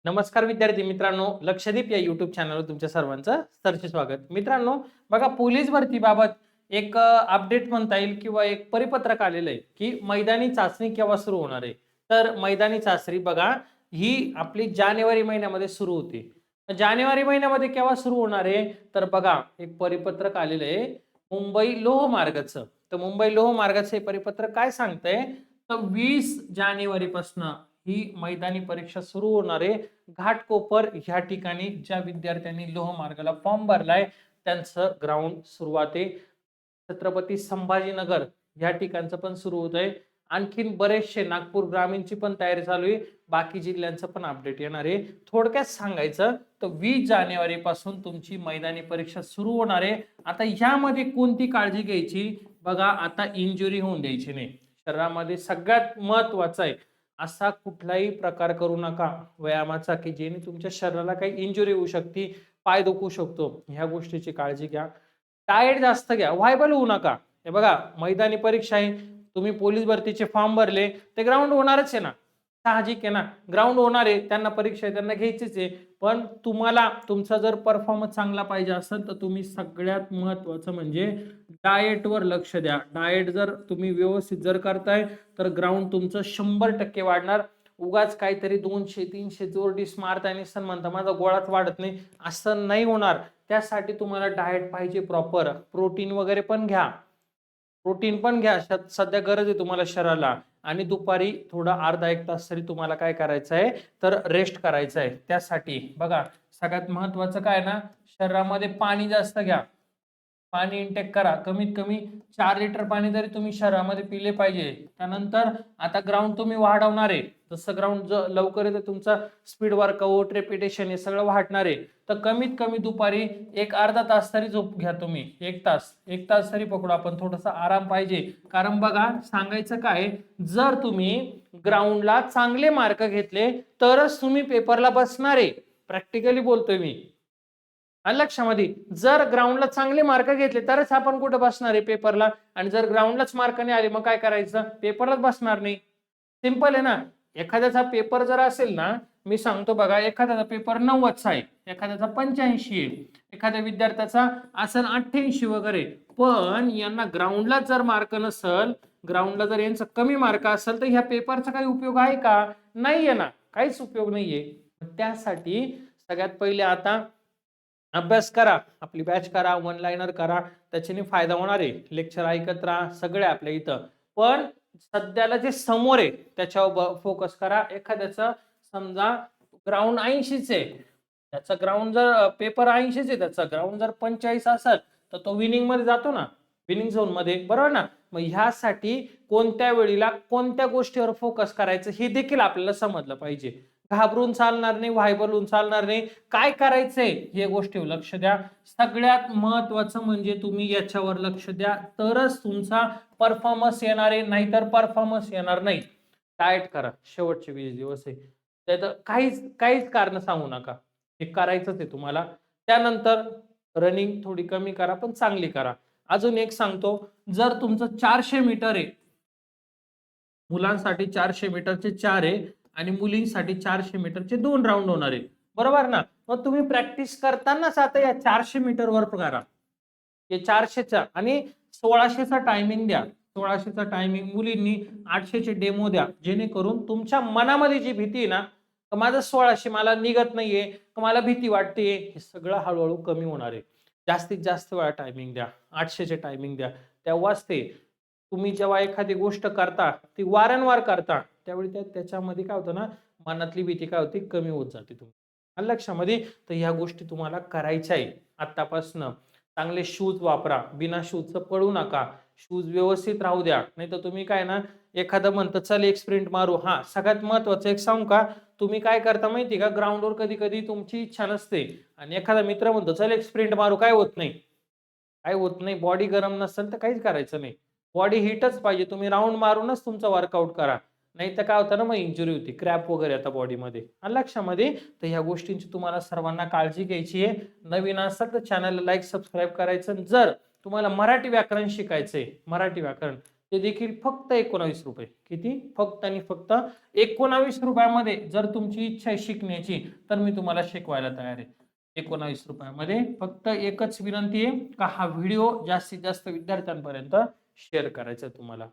नमस्कार विद्यार्थी मित्रांनो, लक्षदीप या YouTube चॅनलवर तुमच्या सर्वांचं सरचे स्वागत. मित्रांनो, बघा पोलीस भरतीबाबत एक अपडेट म्हणता येईल किंवा एक परिपत्रक आलेलं आहे की मैदानी चाचणी केव्हा सुरू होणार आहे. तर मैदानी चाचणी बघा ही आपली जानेवारी महिन्यामध्ये सुरू होते. जानेवारी महिन्यामध्ये केव्हा सुरू होणार आहे तर बघा एक परिपत्रक आलेलं आहे मुंबई लोहमार्गाचं. तर मुंबई लोहमार्गाचं हे परिपत्रक काय सांगतंय तर 20 जानेवारी पासून ही मैदानी परीक्षा सुरू होणार आहे. घाटकोपर ह्या ठिकाणी ज्या विद्यार्थ्यांनी लोहमार्गाला फॉर्म भरलाय त्यांचं ग्राउंड सुरुवात आहे. छत्रपती संभाजीनगर या ठिकाणचं पण सुरू होत आहे. आणखीन बरेचसे नागपूर ग्रामीणची पण तयारी चालू आहे. बाकी जिल्ह्यांचं पण अपडेट येणार आहे. थोडक्यात सांगायचं तर 20 जानेवारी पासून तुमची मैदानी परीक्षा सुरू होणार आहे. आता ह्यामध्ये कोणती काळजी घ्यायची बघा, आता इंजुरी होऊन द्यायची नाही. शरीरामध्ये सगळ्यात महत्वाचं आहे असा कुठलाही प्रकार करू नका व्यायामाचा की जेणे तुमच्या शरीराला काही इंजुरी होऊ शकते, पाय दुखू शकतो. ह्या गोष्टीची काळजी घ्या. डाएट जास्त घ्या, व्हायबल होऊ नका. हे बघा मैदानी परीक्षा आहे, तुम्ही पोलीस भरतीचे फॉर्म भरले ते ग्राउंड होणारच आहे ना, साहजिक आहे ना, ग्राउंड होणार आहे, त्यांना परीक्षा आहे, त्यांना घ्यायचीच आहे. पण तुम्हाला तुमचा जर परफॉर्मन्स चांगला पाहिजे असेल तर तुम्ही सगळ्यात महत्वाचं म्हणजे डाएटवर लक्ष द्या. डाएट जर तुम्ही व्यवस्थित जर करताय तर ग्राउंड तुमचं 100% वाढणार. उगाच काहीतरी 200-300 जोर डिस मारताय आणि सण म्हणता माझा गोळाच वाढत नाही, असं नाही होणार. त्यासाठी तुम्हाला डाएट पाहिजे प्रॉपर. प्रोटीन वगैरे पण घ्या, प्रोटीन पण घ्या, सध्या गरज आहे तुम्हाला शरीराला. आणि दुपारी थोडा अर्धा एक तास तरी तुम्हाला काय करायचं आहे तर रेस्ट करायचं आहे. त्यासाठी बघा सगळ्यात महत्वाचं काय ना, शरीरामध्ये पाणी जास्त घ्या, पाणी इंटेक करा. कमीत कमी 4 लिटर पाणी तरी तुम्ही शरीरामध्ये पिले पाहिजे. त्यानंतर आता ग्राउंड तुम्ही वाढवणार आहे, जसं ग्राउंड लवकर येतं तुमचा स्पीड वर्कआउट रेपिटेशन हे सगळं वाढणार आहे. तर कमीत कमी दुपारी एक अर्धा तास तरी झोप घ्या तुम्ही. एक तास तरी पकडू आपण, थोडासा आराम पाहिजे. कारण बघा सांगायचं काय, जर तुम्ही ग्राउंडला चांगले मार्क घेतले तरच तुम्ही पेपरला बसणार आहे. प्रॅक्टिकली बोलतोय मी. आणि लक्षामध्ये जर ग्राउंडला चांगले मार्क घेतले तरच आपण कुठे बसणार आहे पेपरला. आणि जर ग्राउंडलाच मार्क नाही आले मग काय करायचं, पेपरलाच बसणार नाही. सिंपल आहे ना. एखाद्याचा पेपर जर असेल ना, मी सांगतो बघा, एखाद्याचा पेपर 90 आहे, एखाद्याचा 85 आहे, एखाद्या विद्यार्थ्याचा असेल 88 वगैरे. पण यांना ग्राउंडला जर मार्क नसेल, ग्राउंडला जर यांचा कमी मार्क असेल तर ह्या पेपरचा काही उपयोग आहे का, नाहीये ना, काहीच उपयोग नाहीये. त्यासाठी सगळ्यात पहिले आता अभ्यास करा, आपली बॅच करा, वन लाइनर करा, त्याच्याने फायदा होणार आहे. लेक्चर ऐकत राहा, सगळे आपल्या इथं. पण सध्याला जे समोर आहे त्याच्यावर फोकस करा. एखाद्याचं समजा ग्राउंड 80 आहे, त्याचा ग्राउंड जर पेपर 80 आहे, त्याचा ग्राउंड जर 45 असेल तर तो विनिंग मध्ये जातो ना, विनिंग झोन मध्ये, बरोबर ना. मग ह्यासाठी कोणत्या वेळीला कोणत्या गोष्टीवर फोकस करायचं हे देखील आपल्याला समजलं पाहिजे. घाबरून चालणार नाही, व्हायबलून चालणार नाही. काय करायचंय हे गोष्टीवर लक्ष द्या. सगळ्यात महत्वाचं म्हणजे तुम्ही याच्यावर लक्ष द्या, तरच तुमचा परफॉर्मन्स येणार आहे, नाहीतर परफॉर्मन्स येणार नाही. डाएट करा, शेवटचे 20 दिवस आहे. त्यात काहीच काहीच कारण सांगू नका, हे करायचंच आहे तुम्हाला. त्यानंतर रनिंग थोडी कमी करा पण चांगली करा. अजून एक सांगतो, जर तुमचं 400 मीटर आहे, मुलांसाठी 400 मीटरचे 4 आहे आणि मुलींसाठी 400 मीटरचे 2 राऊंड होणार आहे, बरोबर ना. मग तुम्ही प्रॅक्टिस करतानाच आता या 400 मीटरवर करा, हे 400चा आणि 1600चा टायमिंग द्या. 1600चा टायमिंग, मुलींनी 800चे डेमो द्या, जेणेकरून तुमच्या मनामध्ये जी भीती आहे ना, माझं 1600 मला निघत नाहीये, मला भीती वाटते, हे सगळं हळूहळू कमी होणार आहे. जास्तीत जास्त वेळा टायमिंग द्या, 800चे टायमिंग द्या. तेव्हाच ते तुम्ही जेव्हा एखादी गोष्ट करता ती वारंवार करता त्यावेळी त्याच्यामध्ये काय होतं ना, मनातली भीती काय होती, कमी होत जाते. तुम्ही लक्षामध्ये तर ह्या गोष्टी तुम्हाला करायच्या आहे आतापासून. चांगले शूज वापरा, बिना शूजचं पळू नका. शूज व्यवस्थित राहू द्या, नाही तर तुम्ही काय ना, एखादं म्हणतं चल एक स्प्रिंट मारू. हा सगळ्यात महत्वाचं एक सांगू का, तुम्ही काय करता माहिती का, ग्राउंडवर कधी कधी तुमची इच्छा नसते आणि एखादा मित्र म्हणतो चल एक स्प्रिंट मारू, काय होत नाही, काय होत नाही. बॉडी गरम नसेल तर काहीच करायचं नाही. बॉडी हिटच पाहिजे. तुम्ही राऊंड मारूनच तुमचा वर्कआउट करा, नाही तर काय होतं ना, मग इंजुरी होती, क्रॅप वगैरे आता बॉडीमध्ये. लक्षामध्ये तर ह्या गोष्टींची तुम्हाला सर्वांना काळजी घ्यायची आहे. नवीन असाल तर चॅनलला लाईक सबस्क्राईब करायचं. जर तुम्हाला मराठी व्याकरण शिकायचंय, मराठी व्याकरण, ते देखील फक्त 19 रुपये. किती? फक्त आणि फक्त 19 रुपयामध्ये जर तुमची इच्छा आहे शिकण्याची, तर मी तुम्हाला शिकवायला तयार आहे. 19 रुपयामध्ये फक्त एकच विनंती आहे का हा व्हिडिओ जास्तीत जास्त विद्यार्थ्यांपर्यंत शेअर करायचा आहे तुम्हाला.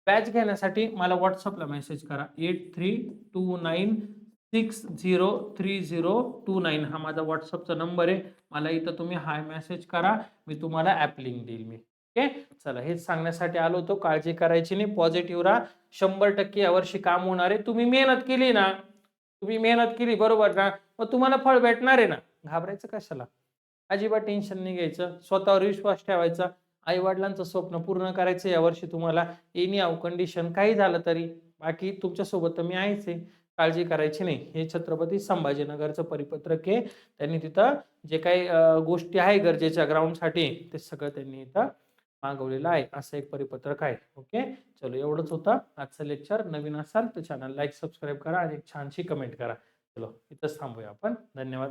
बॅच घेण्यासाठी मला WhatsAppला मेसेज करा. 8329603029 हा माझा WhatsAppचा नंबर आहे. मला इथं तुम्ही हाय मेसेज करा. मी तुम्हाला ॲप लिंक देईल मी. ओके. चला हेच सांगण्यासाठी आलो होतो. काळजी करायची नाही. पॉझिटिव्ह राहा. 100% यावर्षी काम होणार आहे. तुम्ही मेहनत केली ना, तुम्ही मेहनत केली बरोबर ना, मग तुम्हाला फळ भेटणार आहे ना. घाबरायचं कशाला? अजिबात टेन्शन नाही घ्यायचं. स्वतःवर विश्वास ठेवायचा. आई-वडिलांचं स्वप्न पूर्ण करायचं यावर्षी तुम्हाला. एनी हाऊ कंडिशन काही झालं तरी. बाकी तुमच्यासोबत तर मी आहेच आहे. काळजी करायची नाही. हे छत्रपती संभाजीनगरचं परिपत्रक आहे. त्यांनी तिथं जे काही गोष्टी आहे गरजेच्या ग्राउंडसाठी ते सगळं त्यांनी इथं मागवलेलं आहे. असं एक परिपत्रक आहे. ओके. चलो एवढंच होतं आजचं लेक्चर. नवीन असाल तर चॅनल लाईक, सबस्क्राईब करा आणि एक छानशी कमेंट करा. चलो इथंच थांबूया आपण. धन्यवाद.